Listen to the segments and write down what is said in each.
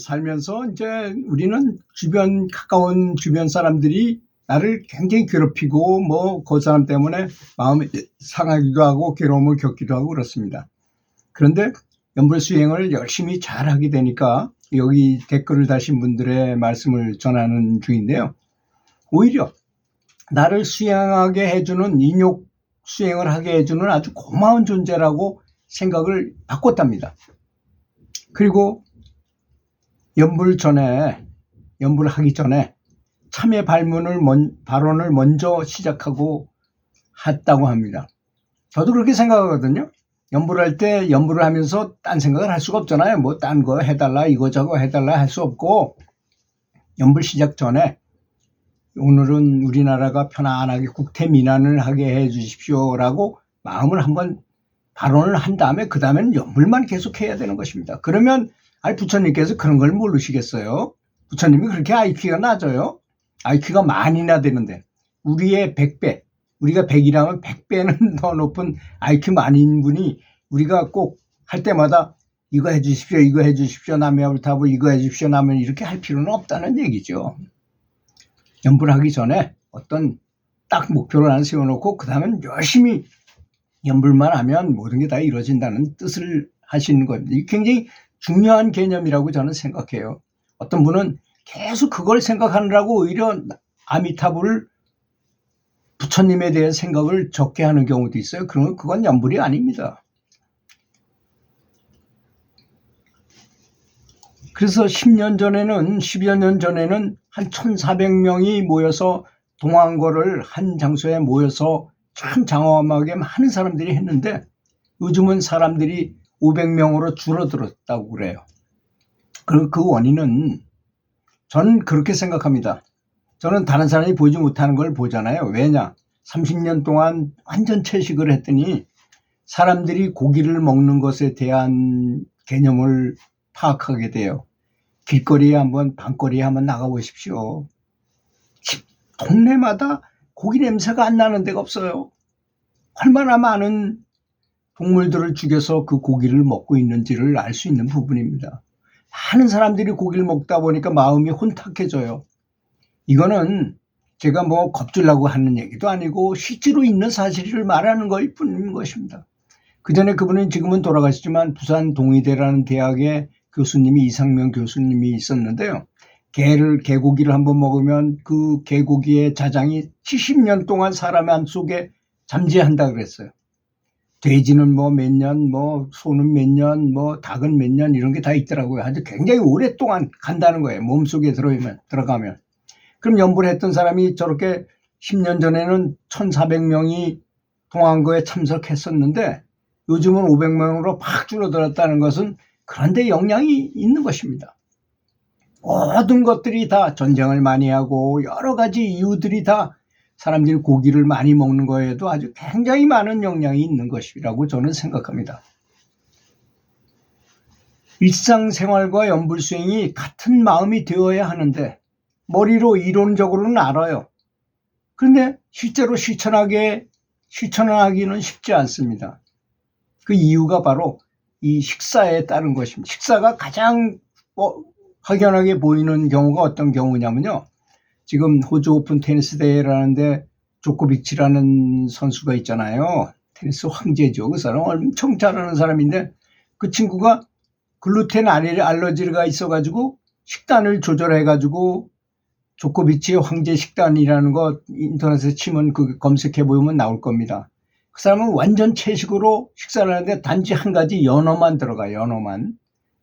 살면서 이제 우리는 가까운 주변 사람들이 나를 굉장히 괴롭히고 그 사람 때문에 마음이 상하기도 하고 괴로움을 겪기도 하고 그렇습니다. 그런데 연불 수행을 열심히 잘하게 되니까 여기 댓글을 다신 분들의 말씀을 전하는 중인데요. 오히려 나를 수행하게 해주는 인욕 수행을 하게 해주는 아주 고마운 존재라고 생각을 바꿨답니다. 그리고 연불하기 전에 참회 발언을 먼저 시작하고 했다고 합니다. 저도 그렇게 생각하거든요. 연불할 때 연불을 하면서 딴 생각을 할 수가 없잖아요. 뭐 딴 거 해달라 이거저거 해달라 할 수 없고, 연불 시작 전에 오늘은 우리나라가 편안하게 국태민안을 하게 해 주십시오라고 마음을 한번 발언을 한 다음에 그 다음에는 연불만 계속 해야 되는 것입니다. 그러면 부처님께서 그런 걸 모르시겠어요? 부처님이 그렇게 IQ가 낮아요? IQ가 만이나 되는데 우리의 100배, 우리가 100이라면 100배는 더 높은 IQ 만인 분이 우리가 꼭 할 때마다 이거 해주십시오, 이거 해주십시오, 남해불타불 이거 해주십시오, 나면 이렇게 할 필요는 없다는 얘기죠. 연불하기 전에 어떤 딱 목표를 하나 세워놓고 그 다음엔 열심히 연불만 하면 모든 게 다 이루어진다는 뜻을 하시는 겁니다. 이게 굉장히 중요한 개념이라고 저는 생각해요. 어떤 분은 계속 그걸 생각하느라고 오히려 아미타불을 부처님에 대한 생각을 적게 하는 경우도 있어요. 그러면 그건 연불이 아닙니다. 그래서 10여 년 전에는 한 1,400명이 모여서 동안거를 한 장소에 모여서 참 장엄하게 많은 사람들이 했는데 요즘은 사람들이 500명으로 줄어들었다고 그래요. 그 원인은 저는 그렇게 생각합니다. 저는 다른 사람이 보지 못하는 걸 보잖아요. 왜냐? 30년 동안 완전 채식을 했더니 사람들이 고기를 먹는 것에 대한 개념을 파악하게 돼요. 길거리에 밤거리에 한번 나가보십시오. 동네마다 고기 냄새가 안 나는 데가 없어요. 얼마나 많은 동물들을 죽여서 그 고기를 먹고 있는지를 알 수 있는 부분입니다. 많은 사람들이 고기를 먹다 보니까 마음이 혼탁해져요. 이거는 제가 겁주려고 하는 얘기도 아니고 실제로 있는 사실을 말하는 것 뿐인 것입니다. 그 전에 그분은 지금은 돌아가시지만 부산 동의대라는 대학의 교수님이 이상명 교수님이 있었는데요. 개고기를 한번 먹으면 그 개고기의 자장이 70년 동안 사람 안 속에 잠재한다 그랬어요. 돼지는 몇 년, 소는 몇 년, 닭은 몇 년 이런 게 다 있더라고요. 아주 굉장히 오랫동안 간다는 거예요. 몸속에 들어가면. 그럼 연불 했던 사람이 저렇게 10년 전에는 1,400명이 동안거에 참석했었는데 요즘은 500명으로 팍 줄어들었다는 것은 그런데 영향이 있는 것입니다. 모든 것들이 다 전쟁을 많이 하고 여러 가지 이유들이 다 사람들이 고기를 많이 먹는 거에도 아주 굉장히 많은 영향이 있는 것이라고 저는 생각합니다. 일상생활과 연불수행이 같은 마음이 되어야 하는데 머리로 이론적으로는 알아요. 그런데 실제로 실천하기는 쉽지 않습니다. 그 이유가 바로 이 식사에 따른 것입니다. 식사가 가장 확연하게 보이는 경우가 어떤 경우냐면요. 지금 호주 오픈 테니스 대회라는데 조코비치라는 선수가 있잖아요. 테니스 황제죠. 그 사람 엄청 잘하는 사람인데 그 친구가 글루텐 알러지가 있어가지고 식단을 조절해가지고 조코비치의 황제 식단이라는 거 인터넷에 치면 검색해 보면 나올 겁니다. 그 사람은 완전 채식으로 식사를 하는데 단지 한 가지 연어만 들어가요.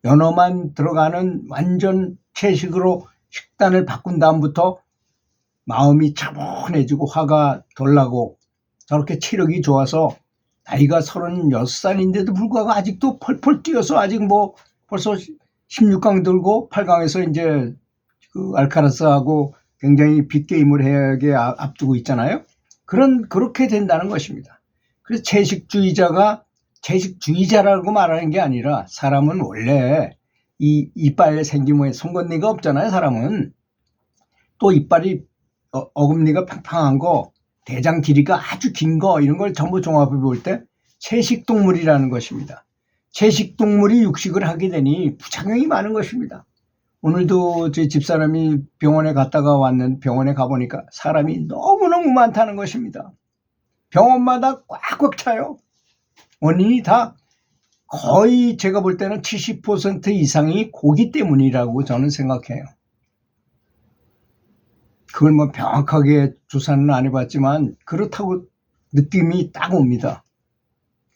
연어만 들어가는 완전 채식으로 식단을 바꾼 다음부터 마음이 차분해지고 화가 덜 나고 저렇게 체력이 좋아서 나이가 36살인데도 불구하고 아직도 펄펄 뛰어서 아직 벌써 16강 들고 8강에서 이제 그 알카라스하고 굉장히 빅게임을 해야게 앞두고 있잖아요. 그렇게 된다는 것입니다. 그래서 채식주의자라고 말하는 게 아니라 사람은 원래 이 이빨 생김에 송곳니가 없잖아요. 사람은 또 이빨이 어금니가 팡팡한 거, 대장 길이가 아주 긴 거 이런 걸 전부 종합해 볼 때 채식동물이라는 것입니다. 채식동물이 육식을 하게 되니 부작용이 많은 것입니다. 오늘도 제 집사람이 병원에 병원에 가보니까 사람이 너무너무 많다는 것입니다. 병원마다 꽉꽉 차요. 원인이 다 거의 제가 볼 때는 70% 이상이 고기 때문이라고 저는 생각해요. 그걸 뭐 명확하게 조사는 안 해봤지만 그렇다고 느낌이 딱 옵니다.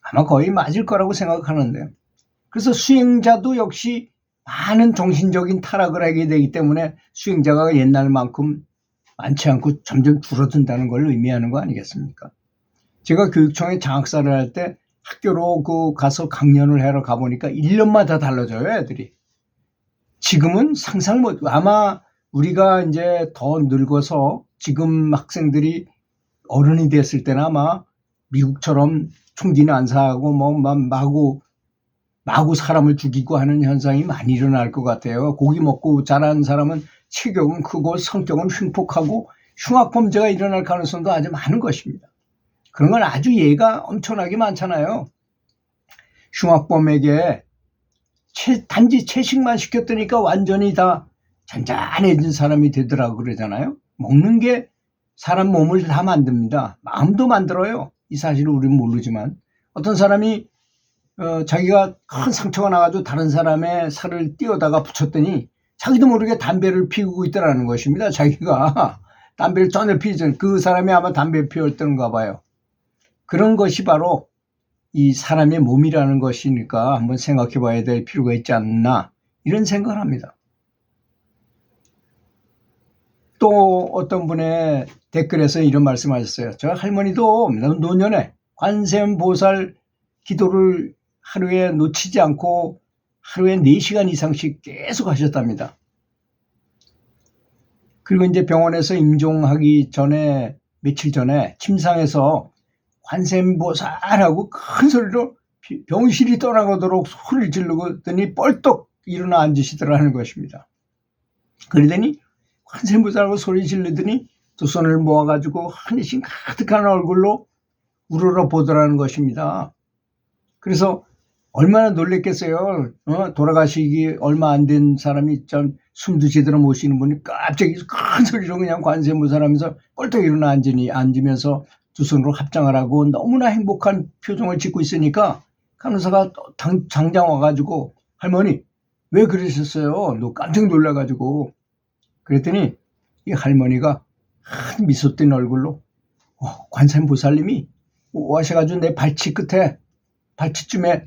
아마 거의 맞을 거라고 생각하는데요. 그래서 수행자도 역시 많은 정신적인 타락을 하게 되기 때문에 수행자가 옛날만큼 많지 않고 점점 줄어든다는 걸 의미하는 거 아니겠습니까? 제가 교육청에 장학사를 할 때 학교로 가서 강연을 하러 가보니까 1년마다 달라져요, 애들이. 지금은 상상 못, 아마 우리가 이제 더 늙어서 지금 학생들이 어른이 됐을 때는 아마 미국처럼 총기는 안 사고 마구 사람을 죽이고 하는 현상이 많이 일어날 것 같아요. 고기 먹고 자란 사람은 체격은 크고 성격은 흉폭하고 흉악범죄가 일어날 가능성도 아주 많은 것입니다. 그런 건 아주 예가 엄청나게 많잖아요. 흉악범에게 단지 채식만 시켰더니까 완전히 다 잔잔해진 사람이 되더라고 그러잖아요. 먹는 게 사람 몸을 다 만듭니다. 마음도 만들어요. 이 사실을 우리는 모르지만 어떤 사람이 자기가 큰 상처가 나가지고 다른 사람의 살을 띄어다가 붙였더니 자기도 모르게 담배를 피우고 있더라는 것입니다. 자기가 담배를 전혀 피우지 않은 그 사람이 아마 담배 피웠던가 봐요. 그런 것이 바로 이 사람의 몸이라는 것이니까 한번 생각해 봐야 될 필요가 있지 않나 이런 생각을 합니다. 또 어떤 분의 댓글에서 이런 말씀하셨어요. 저 할머니도 노년에 관세음보살 기도를 하루에 놓치지 않고 하루에 4시간 이상씩 계속 하셨답니다. 그리고 이제 병원에서 임종하기 전에 며칠 전에 침상에서 관세음보살하고 큰 소리로 병실이 떠나가도록 소리를 지르더니 뻘떡 일어나 앉으시더라는 것입니다. 그러더니 관세음보살하고 소리 지르더니 두 손을 모아가지고 한심 가득한 얼굴로 우러러 보더라는 것입니다. 그래서 얼마나 놀랬겠어요. 돌아가시기 얼마 안 된 사람이 숨도 제대로 못 쉬는 분이 갑자기 큰 소리로 그냥 관세음보살 하면서 뻘떡 일어나 앉으면서 두 손으로 합장을 하고 너무나 행복한 표정을 짓고 있으니까 간호사가 당장 와가지고 할머니 왜 그러셨어요? 너 깜짝 놀라가지고 그랬더니 이 할머니가 한 미소 띤 얼굴로 관세음보살님이 와셔가지고 내 발치쯤에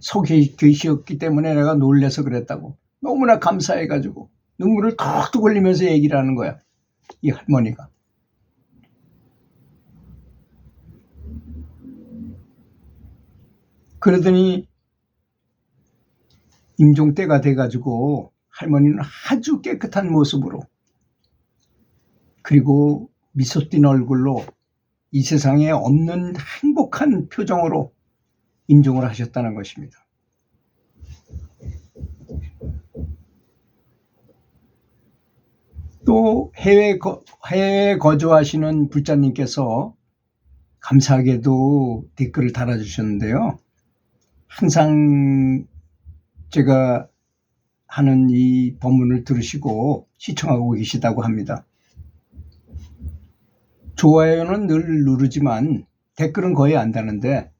서 계셨기 때문에 내가 놀래서 그랬다고 너무나 감사해가지고 눈물을 톡톡 흘리면서 얘기를 하는 거야. 이 할머니가. 그러더니 임종 때가 돼가지고 할머니는 아주 깨끗한 모습으로 그리고 미소 띤 얼굴로 이 세상에 없는 행복한 표정으로 임종을 하셨다는 것입니다. 또 해외에 거주하시는 불자님께서 감사하게도 댓글을 달아주셨는데요. 항상 제가 하는 이 법문을 들으시고 시청하고 계시다고 합니다. 좋아요는 늘 누르지만 댓글은 거의 안 다는데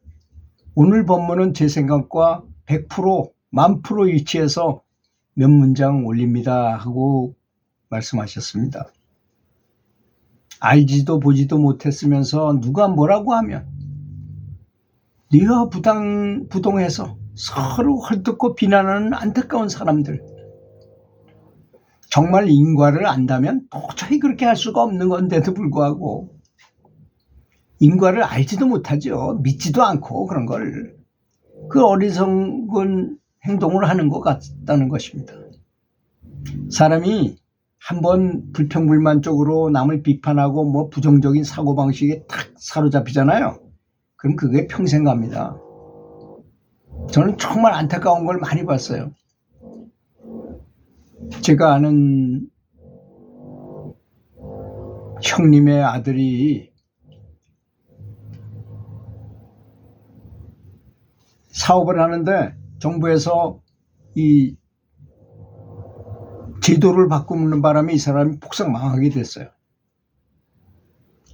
오늘 법문은 제 생각과 100%, 1000% 일치해서 몇 문장 올립니다 하고 말씀하셨습니다. 알지도 보지도 못했으면서 누가 뭐라고 하면 뉘어 부동해서 서로 헐뜯고 비난하는 안타까운 사람들. 정말 인과를 안다면 도저히 그렇게 할 수가 없는 건데도 불구하고 인과를 알지도 못하죠. 믿지도 않고 그런 걸 그 어리석은 행동을 하는 것 같다는 것입니다. 사람이 한번 불평불만 쪽으로 남을 비판하고 뭐 부정적인 사고방식에 탁 사로잡히잖아요. 그럼 그게 평생 갑니다. 저는 정말 안타까운 걸 많이 봤어요. 제가 아는 형님의 아들이 사업을 하는데 정부에서 이 제도를 바꾸는 바람에 이 사람이 폭삭 망하게 됐어요.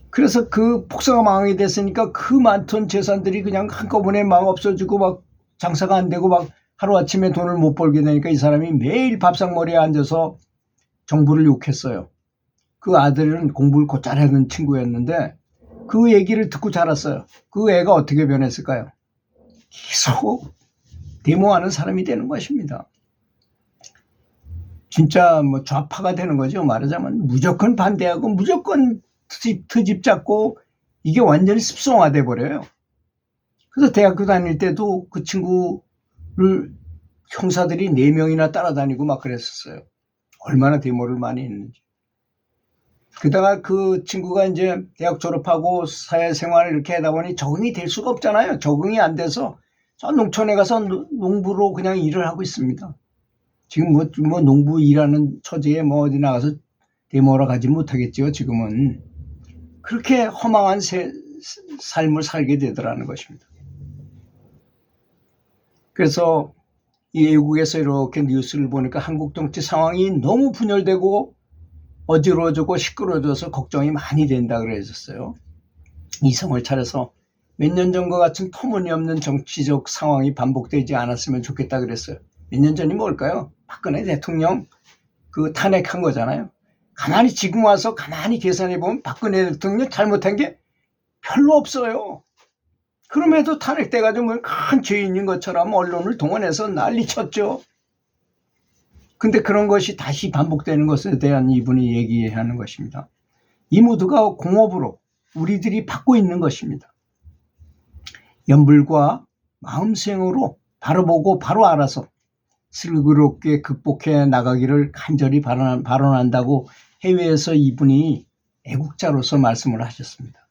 그래서 그 폭삭 망하게 됐으니까 그 많던 재산들이 그냥 한꺼번에 막 없어지고 막 장사가 안 되고 막 하루아침에 돈을 못 벌게 되니까 이 사람이 매일 밥상머리에 앉아서 정부를 욕했어요. 그 아들은 공부를 곧잘 하는 친구였는데 그 얘기를 듣고 자랐어요. 그 애가 어떻게 변했을까요? 계속 데모하는 사람이 되는 것입니다. 진짜 뭐 좌파가 되는 거죠. 말하자면 무조건 반대하고 무조건 트집 잡고 이게 완전히 습성화돼 버려요. 그래서 대학교 다닐 때도 그 친구를 형사들이 4명이나 따라다니고 막 그랬었어요. 얼마나 데모를 많이 했는지. 그다가 그 친구가 이제 대학 졸업하고 사회생활을 이렇게 하다 보니 적응이 될 수가 없잖아요. 적응이 안 돼서 저 농촌에 가서 농부로 그냥 일을 하고 있습니다. 지금 뭐 농부 일하는 처지에 뭐 어디 나가서 데모하러 가지 못하겠죠. 지금은 그렇게 허망한 삶을 살게 되더라는 것입니다. 그래서 이 외국에서 이렇게 뉴스를 보니까 한국 정치 상황이 너무 분열되고 어지러워지고 시끄러워져서 걱정이 많이 된다 그랬었어요. 이성을 차려서 몇 년 전과 같은 터무니없는 정치적 상황이 반복되지 않았으면 좋겠다 그랬어요. 몇 년 전이 뭘까요? 박근혜 대통령 그 탄핵한 거잖아요. 가만히 지금 와서 가만히 계산해 보면 박근혜 대통령 잘못한 게 별로 없어요. 그럼에도 탄핵돼가지고 큰 죄인인 것처럼 언론을 동원해서 난리쳤죠. 근데 그런 것이 다시 반복되는 것에 대한 이분이 얘기하는 것입니다. 이 모두가 공업으로 우리들이 받고 있는 것입니다. 연불과 마음수행으로 바로 보고 바로 알아서 슬기롭게 극복해 나가기를 간절히 발언한다고 해외에서 이분이 애국자로서 말씀을 하셨습니다.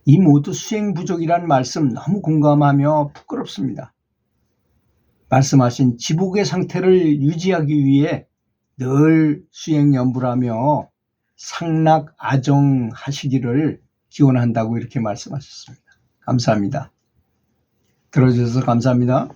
이 모두 수행 부족이라는 말씀 너무 공감하며 부끄럽습니다. 말씀하신 지복의 상태를 유지하기 위해 늘 수행 연불하며 상락 아정하시기를 기원한다고 이렇게 말씀하셨습니다. 감사합니다. 들어주셔서 감사합니다.